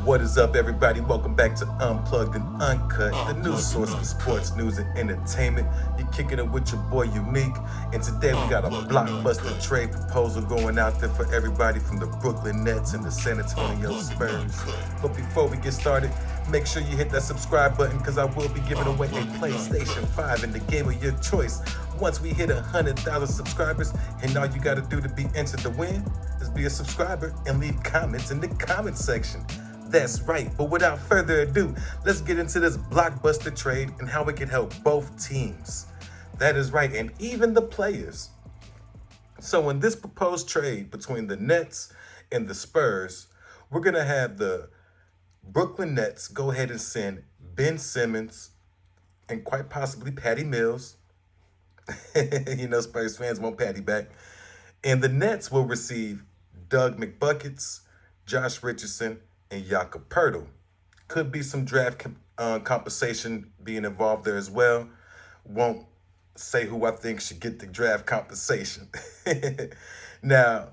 What is up, everybody? Welcome back to Unplugged and Uncut, the news source for sports news and entertainment. You're kicking it with your boy Unique, and today we got a blockbuster trade proposal going out there for everybody from the Brooklyn Nets and the San Antonio Spurs. But before we get started, make sure you hit that subscribe button because I will be giving away a PlayStation 5 in the game of your choice once we hit 100,000 subscribers. And all you got to do to be entered to win is be a subscriber and leave comments in the comment section. That's right, but without further ado, let's get into this blockbuster trade and how it can help both teams. That is right, and even the players. So in this proposed trade between the Nets and the Spurs, we're going to have the Brooklyn Nets go ahead and send Ben Simmons and quite possibly Patty Mills. Spurs fans want Patty back. And the Nets will receive Doug McBuckets, Josh Richardson, and Jakob Poeltl. Could be some draft compensation being involved there as well. Won't say who I think should get the draft compensation. Now,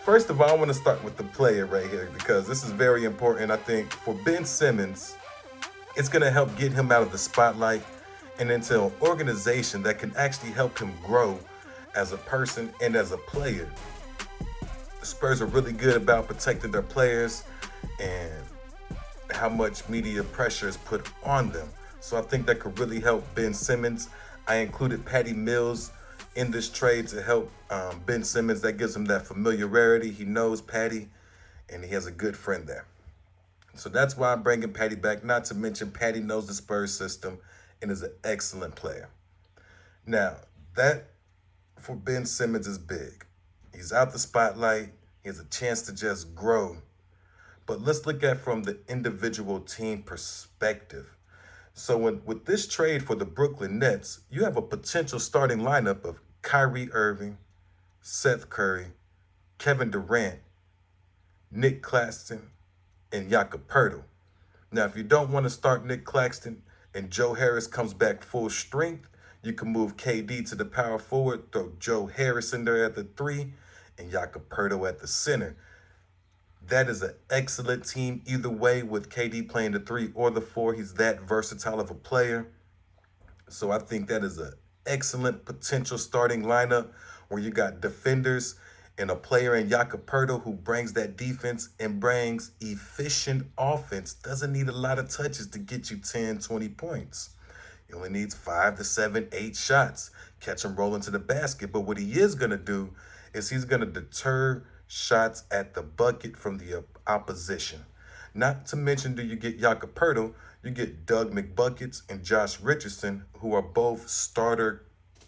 first of all, I want to start with the player right here because this is very important. I think for Ben Simmons, it's going to help get him out of the spotlight and into an organization that can actually help him grow as a person and as a player. The Spurs are really good about protecting their players and how much media pressure is put on them. So I think that could really help Ben Simmons. I included Patty Mills in this trade to help Ben Simmons. That gives him that familiarity. He knows Patty, and he has a good friend there. So that's why I'm bringing Patty back. Not to mention Patty knows the Spurs system and is an excellent player. Now, that for Ben Simmons is big. He's out the spotlight. He has a chance to just grow. But let's look at from the individual team perspective. So with this trade for the Brooklyn Nets, you have a potential starting lineup of Kyrie Irving, Seth Curry, Kevin Durant, Nick Claxton, and Jakob Poeltl. Now, if you don't want to start Nick Claxton and Joe Harris comes back full strength, you can move KD to the power forward, throw Joe Harris in there at the 3, and Jakob Poeltl at the center. That is an excellent team either way with KD playing the 3 or the 4. He's that versatile of a player. So I think that is an excellent potential starting lineup where you got defenders and a player in Jakob Poeltl who brings that defense and brings efficient offense. Doesn't need a lot of touches to get you 10, 20 points. He only needs 5 to 7, 8 shots. Catch him rolling to the basket. But what he is going to do is he's going to deter shots at the bucket from the opposition. Not to mention, do you get Jakob Poeltl, you get Doug McBuckets and Josh Richardson, who are both starter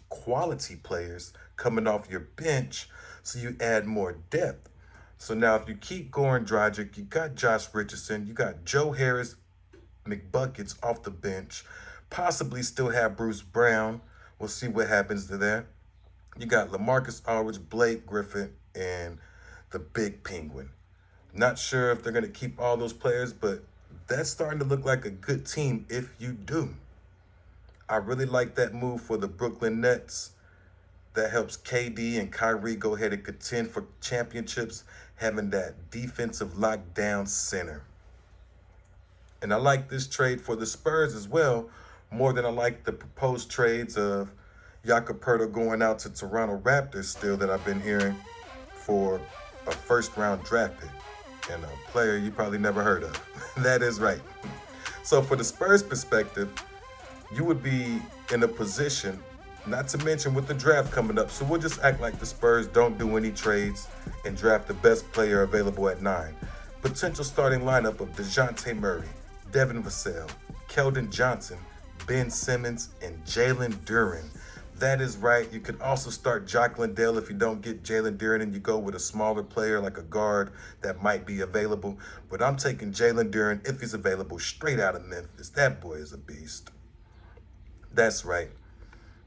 quality players coming off your bench, so you add more depth. So now if you keep Goran Dragic, you got Josh Richardson, you got Joe Harris, McBuckets off the bench, possibly still have Bruce Brown. We'll see what happens to that. You got LaMarcus Aldridge, Blake Griffin, and the Big Penguin. Not sure if they're going to keep all those players, but that's starting to look like a good team if you do. I really like that move for the Brooklyn Nets. That helps KD and Kyrie go ahead and contend for championships, having that defensive lockdown center. And I like this trade for the Spurs as well, more than I like the proposed trades of Jakob Poeltl going out to Toronto Raptors still that I've been hearing for a first-round draft pick and a player you probably never heard of. That is right. So for the Spurs perspective, you would be in a position, not to mention with the draft coming up, so we'll just act like the Spurs don't do any trades and draft the best player available at 9. Potential starting lineup of DeJounte Murray, Devin Vassell, Keldon Johnson, Ben Simmons, and Jalen Duren. That is right. You could also start Jock Landale if you don't get Jalen Duren and you go with a smaller player like a guard that might be available. But I'm taking Jalen Duren if he's available straight out of Memphis. That boy is a beast. That's right.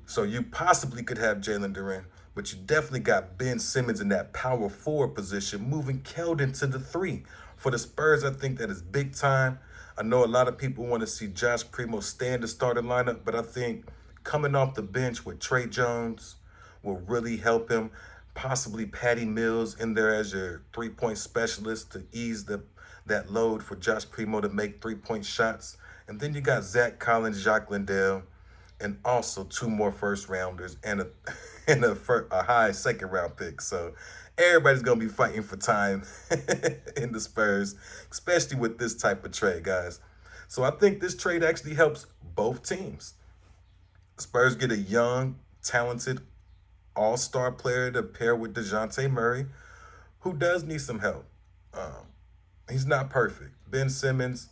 So you possibly could have Jalen Duren, but you definitely got Ben Simmons in that power forward position, moving Keldon to the 3. For the Spurs, I think that is big time. I know a lot of people want to see Josh Primo stay in the starting lineup, but I think coming off the bench with Trey Jones will really help him. Possibly Patty Mills in there as your three-point specialist to ease the that load for Josh Primo to make three-point shots. And then you got Zach Collins, Jacques Lindell, and also two more first rounders and a a high second round pick. So everybody's gonna be fighting for time in the Spurs, especially with this type of trade, guys. So I think this trade actually helps both teams. Spurs get a young, talented, all-star player to pair with DeJounte Murray, who does need some help. He's not perfect. Ben Simmons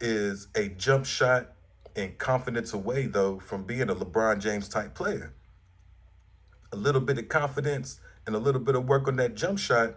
is a jump shot and confidence away, though, from being a LeBron James type player. A little bit of confidence and a little bit of work on that jump shot,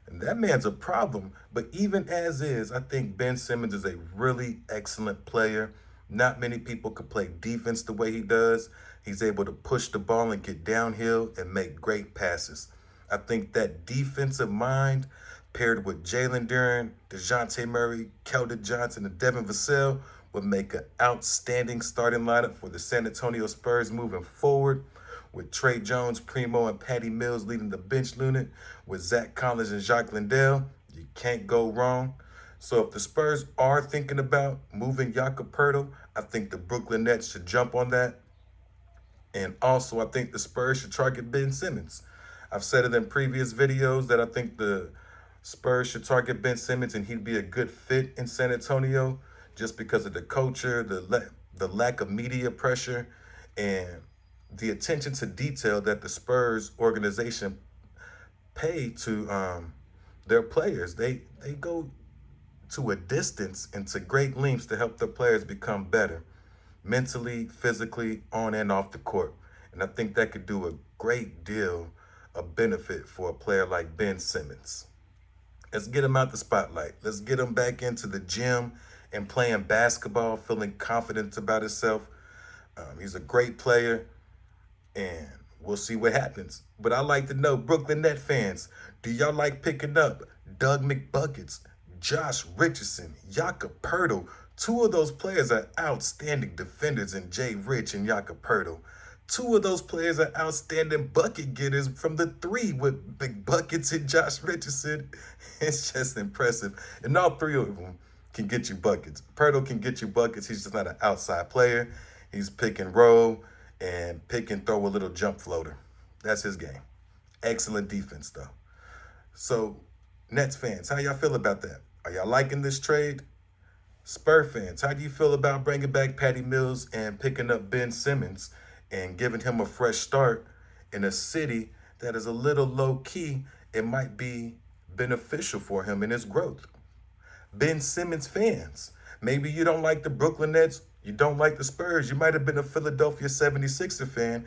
and that man's a problem. But even as is, I think Ben Simmons is a really excellent player. Not many people could play defense the way he does. He's able to push the ball and get downhill and make great passes. I think that defensive mind paired with Jalen Duren, DeJounte Murray, Keldon Johnson, and Devin Vassell would make an outstanding starting lineup for the San Antonio Spurs moving forward, with Trey Jones, Primo, and Patty Mills leading the bench unit, with Zach Collins and Jacques Lindell. You can't go wrong. So if the Spurs are thinking about moving Jakob Poeltl, I think the Brooklyn Nets should jump on that. And also, I think the Spurs should target Ben Simmons. I've said it in previous videos that I think the Spurs should target Ben Simmons and he'd be a good fit in San Antonio just because of the culture, the lack of media pressure, and the attention to detail that the Spurs organization pay to their players. They go to a distance and to great lengths to help their players become better mentally, physically, on and off the court. And I think that could do a great deal of benefit for a player like Ben Simmons. Let's get him out the spotlight. Let's get him back into the gym and playing basketball, feeling confident about himself. He's a great player, and we'll see what happens. But I'd like to know, Brooklyn Net fans, do y'all like picking up Doug McBuckets, Josh Richardson, Jakob Poeltl? Two of those players are outstanding defenders in Jay Rich and Jakob Poeltl. Two of those players are outstanding bucket getters from the three with big buckets and Josh Richardson. It's just impressive. And all three of them can get you buckets. Poeltl can get you buckets. He's just not an outside player. He's pick and roll and pick and throw a little jump floater. That's his game. Excellent defense, though. So, Nets fans, how y'all feel about that? Are y'all liking this trade? Spur fans, how do you feel about bringing back Patty Mills and picking up Ben Simmons and giving him a fresh start in a city that is a little low-key? It might be beneficial for him in his growth. Ben Simmons fans, maybe you don't like the Brooklyn Nets, you don't like the Spurs, you might have been a Philadelphia 76er fan,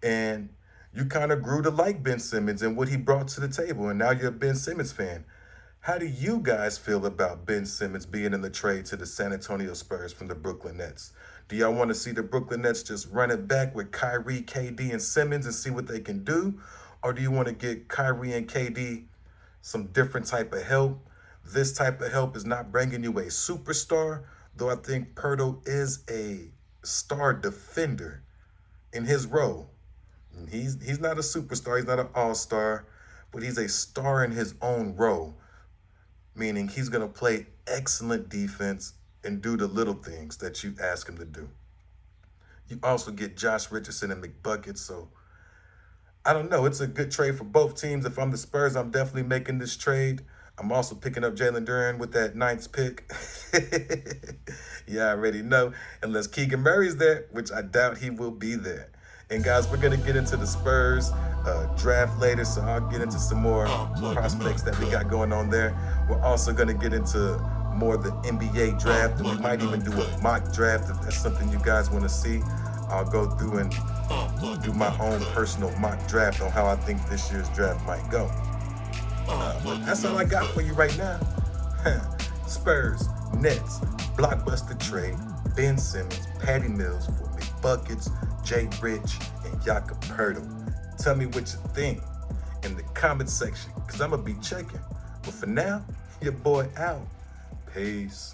and you kind of grew to like Ben Simmons and what he brought to the table, and now you're a Ben Simmons fan. How do you guys feel about Ben Simmons being in the trade to the San Antonio Spurs from the Brooklyn Nets? Do y'all want to see the Brooklyn Nets just run it back with Kyrie, KD, and Simmons and see what they can do? Or do you want to get Kyrie and KD some different type of help? This type of help is not bringing you a superstar, though I think Poeltl is a star defender in his role. He's not a superstar, he's not an all-star, but he's a star in his own role, meaning he's going to play excellent defense and do the little things that you ask him to do. You also get Josh Richardson and McBuckets, so I don't know. It's a good trade for both teams. If I'm the Spurs, I'm definitely making this trade. I'm also picking up Jalen Duren with that 9th pick. Yeah, I already know. Unless Keegan Murray's there, which I doubt he will be there. And guys, we're going to get into the Spurs draft later, so I'll get into some more prospects that we got going on there. We're also going to get into more of the NBA draft, and we might even do a mock draft if that's something you guys want to see. I'll go through and do my own personal mock draft on how I think this year's draft might go. But that's all I got for you right now. Spurs, Nets, blockbuster trade, Ben Simmons, Patty Mills for McBuckets, Jay Rich, and Jakob Poeltl. Tell me what you think in the comment section, because I'm going to be checking. But for now, your boy out. Peace.